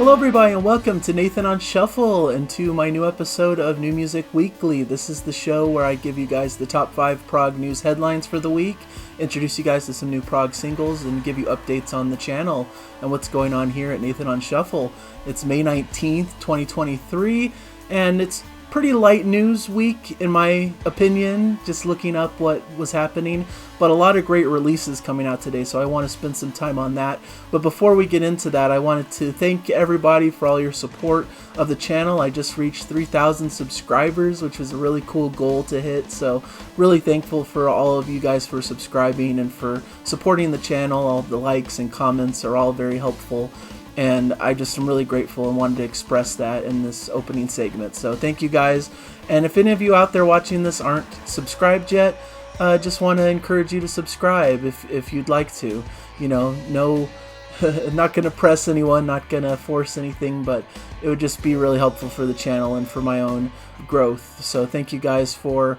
Hello everybody and welcome to Nathan on Shuffle and to my new episode of New Music Weekly. This is the show where I give you guys the top 5 prog news headlines for the week, introduce you guys to some new prog singles, and give you updates on the channel and what's going on here at Nathan on Shuffle. It's May 19th, 2023, and it's pretty light news week in my opinion, just looking up what was happening, but a lot of great releases coming out today, so I want to spend some time on that. But before we get into that, I wanted to thank everybody for all your support of the channel. I just reached 3,000 subscribers, which was a really cool goal to hit, so really thankful for all of you guys for subscribing and for supporting the channel. All of the likes and comments are all very helpful, and I just am really grateful and wanted to express that in this opening segment. So thank you guys. And if any of you out there watching this aren't subscribed yet, just want to encourage you to subscribe if you'd like to. You know, no, not going to press anyone, not going to force anything, but it would just be really helpful for the channel and for my own growth. So thank you guys for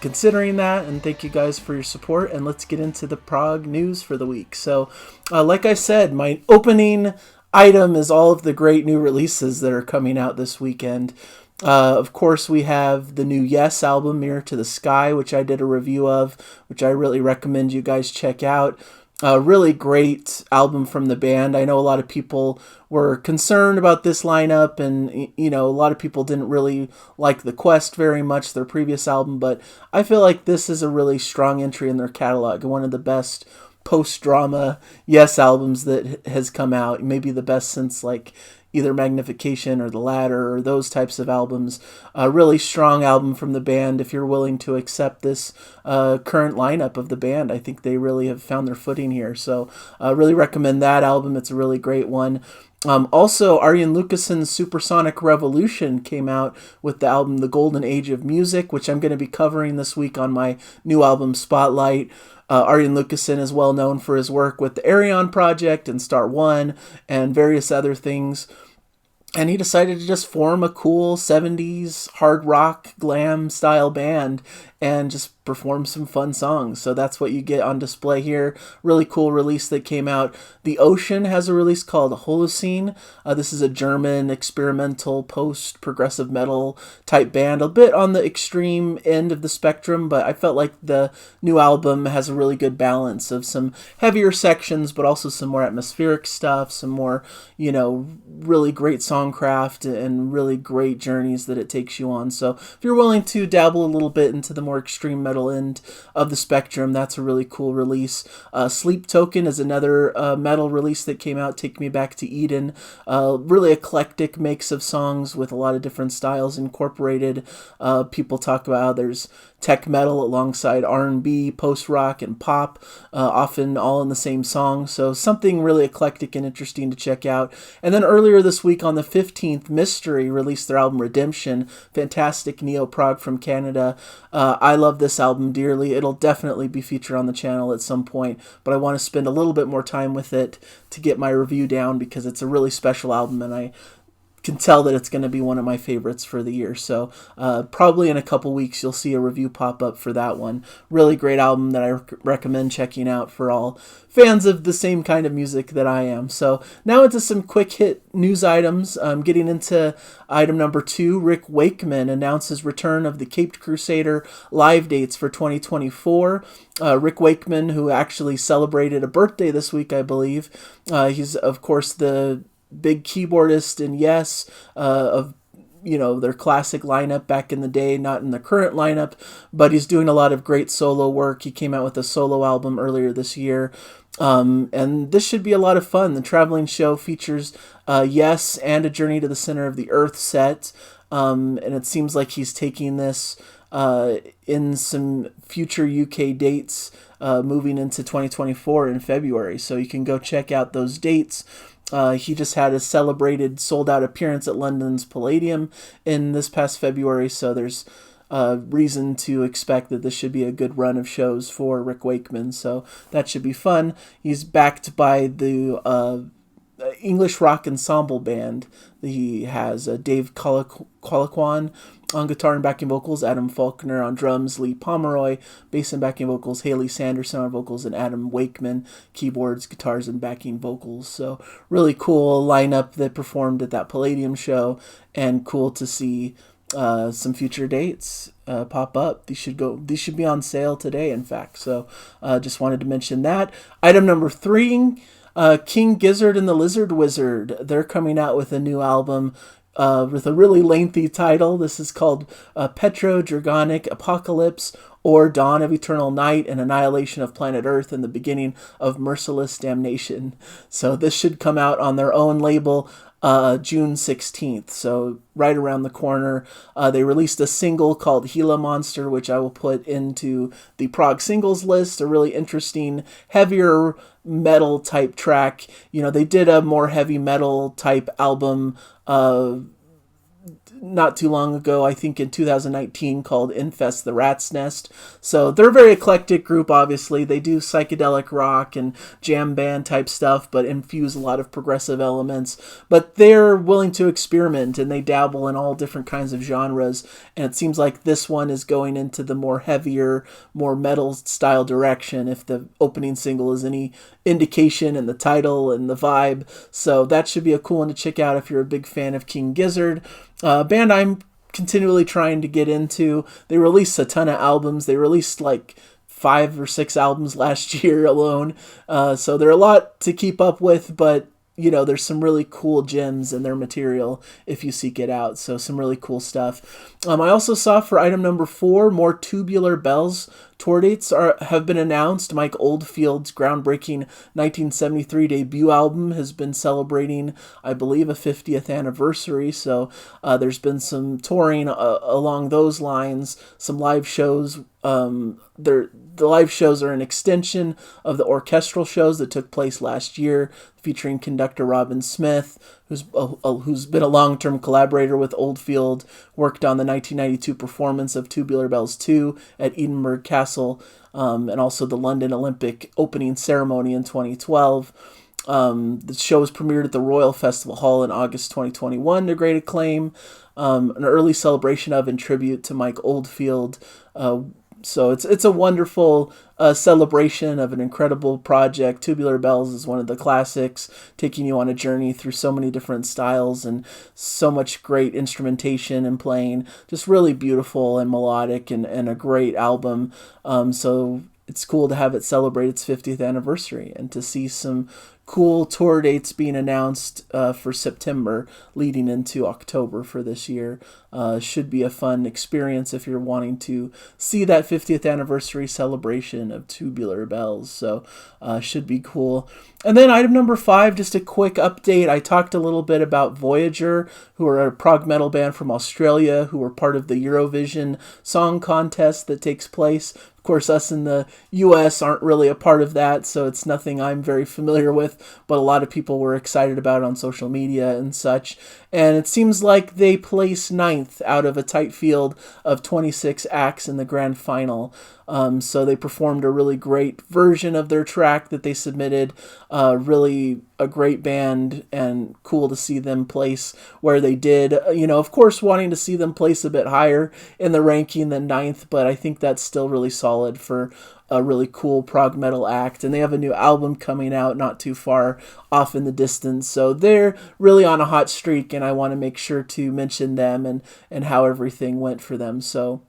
considering that, and thank you guys for your support, and let's get into the prog news for the week. So like I said, my opening item is all of the great new releases that are coming out this weekend. Of course, we have the new Yes album, Mirror to the Sky, which I did a review of, which I really recommend you guys check out. A really great album from the band. I know a lot of people were concerned about this lineup, and you know, a lot of people didn't really like The Quest very much, their previous album, but I feel like this is a really strong entry in their catalog, one of the best post-drama Yes albums that has come out, maybe the best since like either Magnification or The Ladder or those types of albums. A really strong album from the band. If you're willing to accept this current lineup of the band, I think they really have found their footing here. So I really recommend that album. It's a really great one. Also, Arjen Lucassen's Supersonic Revolution came out with the album The Golden Age of Music, which I'm going to be covering this week on my new album Spotlight. Arjen Lucassen is well known for his work with the Arion Project and Star One and various other things. And he decided to just form a cool 70s hard rock glam style band and just perform some fun songs. So that's what you get on display here. Really cool release that came out. The Ocean has a release called Holocene. This is a German experimental post-progressive metal type band. A bit on the extreme end of the spectrum, but I felt like the new album has a really good balance of some heavier sections, but also some more atmospheric stuff, some more, you know, really great songcraft and really great journeys that it takes you on. So if you're willing to dabble a little bit into the more extreme metal end of the spectrum, that's a really cool release. Sleep Token is another metal release that came out, Take Me Back to Eden. Really eclectic mix of songs with a lot of different styles incorporated. People talk about how there's tech metal alongside R&B, post-rock, and pop, often all in the same song. So something really eclectic and interesting to check out. And then earlier this week on the 15th, Mystery released their album Redemption. Fantastic neo-prog from Canada. I love this album dearly. It'll definitely be featured on the channel at some point, but I want to spend a little bit more time with it to get my review down because it's a really special album, and I can tell that it's going to be one of my favorites for the year. So probably in a couple weeks you'll see a review pop up for that one. Really great album that I recommend checking out for all fans of the same kind of music that I am. So now into some quick hit news items. Getting into item number 2, Rick Wakeman announces return of the Caped Crusader live dates for 2024. Rick Wakeman, who actually celebrated a birthday this week, I believe. He's of course the big keyboardist in Yes, of, you know, their classic lineup back in the day, not in the current lineup, but he's doing a lot of great solo work. He came out with a solo album earlier this year, and this should be a lot of fun. The traveling show features Yes and A Journey to the Center of the Earth set, and it seems like he's taking this in some future UK dates moving into 2024 in February, so you can go check out those dates. He just had a celebrated sold-out appearance at London's Palladium in this past February, so there's reason to expect that this should be a good run of shows for Rick Wakeman, so that should be fun. He's backed by the English rock ensemble band. He has Dave Colquhoun On guitar and backing vocals, Adam Faulkner. On drums, Lee Pomeroy. Bass and backing vocals, Haley Sanderson on vocals, and Adam Wakeman. Keyboards, guitars, and backing vocals. So really cool lineup that performed at that Palladium show, and cool to see some future dates pop up. These should be on sale today, in fact. So just wanted to mention that. Item number 3, King Gizzard and the Lizard Wizard. They're coming out with a new album with a really lengthy title. This is called PetroDragonic Apocalypse, or Dawn of Eternal Night and Annihilation of Planet Earth and the Beginning of Merciless Damnation. So this should come out on their own label June 16th, so right around the corner. They released a single called Gila Monster, which I will put into the Prog singles list. A really interesting, heavier metal type track. You know, they did a more heavy metal type album not too long ago, I think in 2019, called Infest the Rat's Nest. So they're a very eclectic group, obviously. They do psychedelic rock and jam band type stuff, but infuse a lot of progressive elements. But they're willing to experiment, and they dabble in all different kinds of genres. And it seems like this one is going into the more heavier, more metal style direction, if the opening single is any indication, and the title and the vibe. So that should be a cool one to check out if you're a big fan of King Gizzard. Band I'm continually trying to get into. They released a ton of albums. They released like 5 or 6 albums last year alone. So they're a lot to keep up with, but you know, there's some really cool gems in their material if you seek it out. So some really cool stuff. I also saw for item number 4, more Tubular Bells tour dates have been announced. Mike Oldfield's groundbreaking 1973 debut album has been celebrating, I believe, a 50th anniversary. So there's been some touring along those lines, some live shows. The live shows are an extension of the orchestral shows that took place last year, featuring conductor Robin Smith, who's been a long-term collaborator with Oldfield, worked on the 1992 performance of Tubular Bells 2 at Edinburgh Castle, and also the London Olympic opening ceremony in 2012. The show was premiered at the Royal Festival Hall in August 2021 to great acclaim. An early celebration of and tribute to Mike Oldfield. So it's a wonderful celebration of an incredible project. Tubular Bells is one of the classics, taking you on a journey through so many different styles and so much great instrumentation and playing. Just really beautiful and melodic, and a great album. So it's cool to have it celebrate its 50th anniversary and to see some cool tour dates being announced for September leading into October for this year. Should be a fun experience if you're wanting to see that 50th anniversary celebration of Tubular Bells. So should be cool. And then item number 5, just a quick update. I talked a little bit about Voyager, who are a prog metal band from Australia, who were part of the Eurovision Song Contest that takes place. Of course, us in the U.S. aren't really a part of that, so it's nothing I'm very familiar with, but a lot of people were excited about it on social media and such. And it seems like they placed 9th out of a tight field of 26 acts in the grand final. So they performed a really great version of their track that they submitted. Really a great band, and cool to see them place where they did. You know, of course, wanting to see them place a bit higher in the ranking than 9th, but I think that's still really solid for a really cool prog metal act. And they have a new album coming out not too far off in the distance. So they're really on a hot streak, and I want to make sure to mention them and how everything went for them. So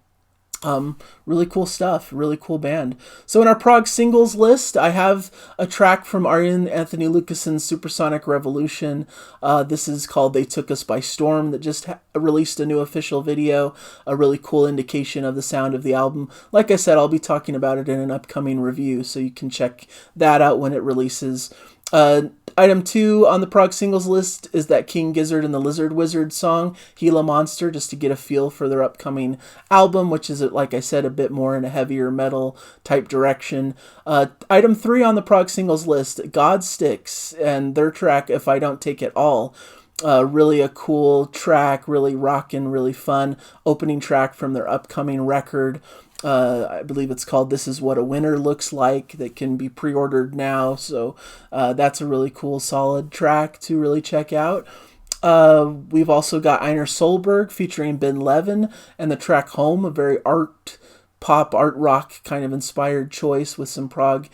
really cool stuff, really cool band. So in our prog singles list, I have a track from Arjen Anthony Lucassen's Supersonic Revolution. This is called They Took Us by Storm, that just released a new official video, a really cool indication of the sound of the album. Like I said, I'll be talking about it in an upcoming review, so you can check that out when it releases. Item 2 on the prog singles list is that King Gizzard and the Lizard Wizard song, Gila Monster, just to get a feel for their upcoming album, which is, like I said, a bit more in a heavier metal type direction. Item 3 on the prog singles list, God Sticks, and their track, If I Don't Take It All. Really a cool track, really rockin', really fun opening track from their upcoming record. I believe it's called This Is What a Winner Looks Like, that can be pre-ordered now. So that's a really cool, solid track to really check out. We've also got Einar Solberg featuring Ben Levin and the track Home, a very pop, art rock kind of inspired choice with some prog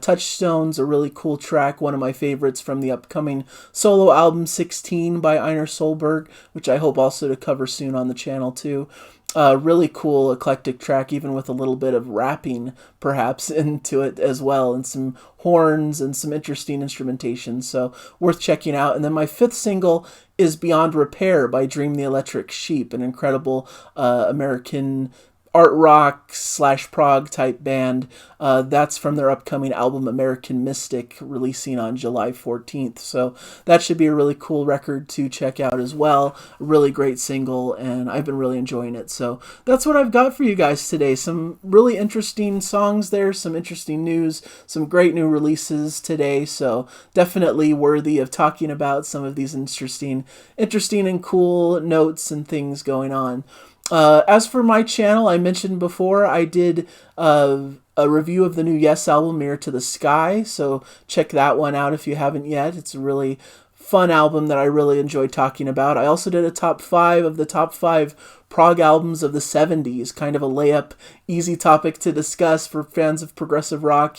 touchstones, a really cool track, one of my favorites from the upcoming solo album 16 by Einar Solberg, which I hope also to cover soon on the channel too. Really cool eclectic track, even with a little bit of rapping perhaps into it as well, and some horns and some interesting instrumentation, so worth checking out. And then my fifth single is Beyond Repair by Dream the Electric Sheep, an incredible American art rock / prog type band. That's from their upcoming album American Mystic, releasing on July 14th. So that should be a really cool record to check out as well. A really great single, and I've been really enjoying it. So that's what I've got for you guys today. Some really interesting songs there, some interesting news, some great new releases today. So definitely worthy of talking about some of these interesting and cool notes and things going on. As for my channel, I mentioned before, I did a review of the new Yes album, Mirror to the Sky, so check that one out if you haven't yet. It's a really fun album that I really enjoyed talking about. I also did a top 5 of the top 5 prog albums of the 70s, kind of a layup, easy topic to discuss for fans of progressive rock.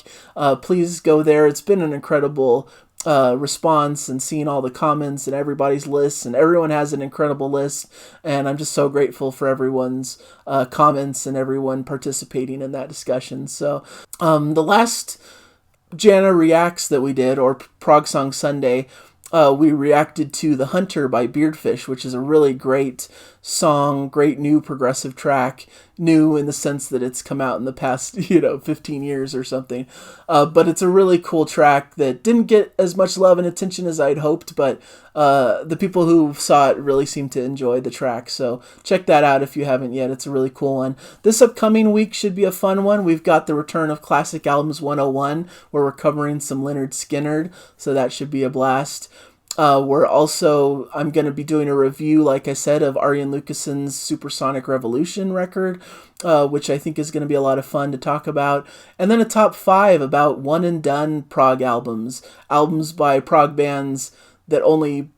Please go there. It's been an incredible response, and seeing all the comments and everybody's lists, and everyone has an incredible list, and I'm just so grateful for everyone's comments and everyone participating in that discussion. So the last Jana Reacts that we did, or Prog Song Sunday, we reacted to The Hunter by Beardfish, which is a really great song, great new progressive track, new in the sense that it's come out in the past, 15 years or something. But it's a really cool track that didn't get as much love and attention as I'd hoped, but the people who saw it really seem to enjoy the track. So check that out if you haven't yet. It's a really cool one. This upcoming week should be a fun one. We've got the return of Classic Albums 101, where we're covering some Leonard Skinner, so that should be a blast. I'm going to be doing a review, like I said, of Arjen Lucassen's Supersonic Revolution record, which I think is going to be a lot of fun to talk about. And then a top 5 about one and done prog albums by prog bands that only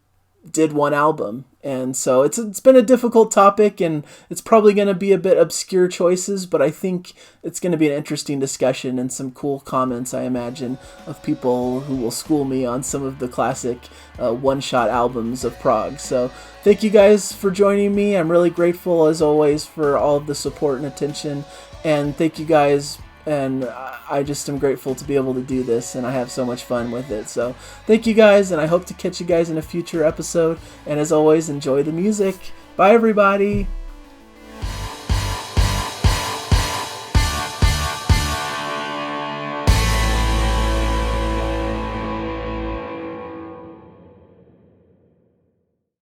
did one album. And so it's been a difficult topic, and it's probably going to be a bit obscure choices, but I think it's going to be an interesting discussion and some cool comments, I imagine, of people who will school me on some of the classic one-shot albums of prog. So thank you guys for joining me. I'm really grateful, as always, for all of the support and attention, and thank you guys. And I just am grateful to be able to do this, and I have so much fun with it. So thank you guys, and I hope to catch you guys in a future episode. And as always, enjoy the music. Bye, everybody.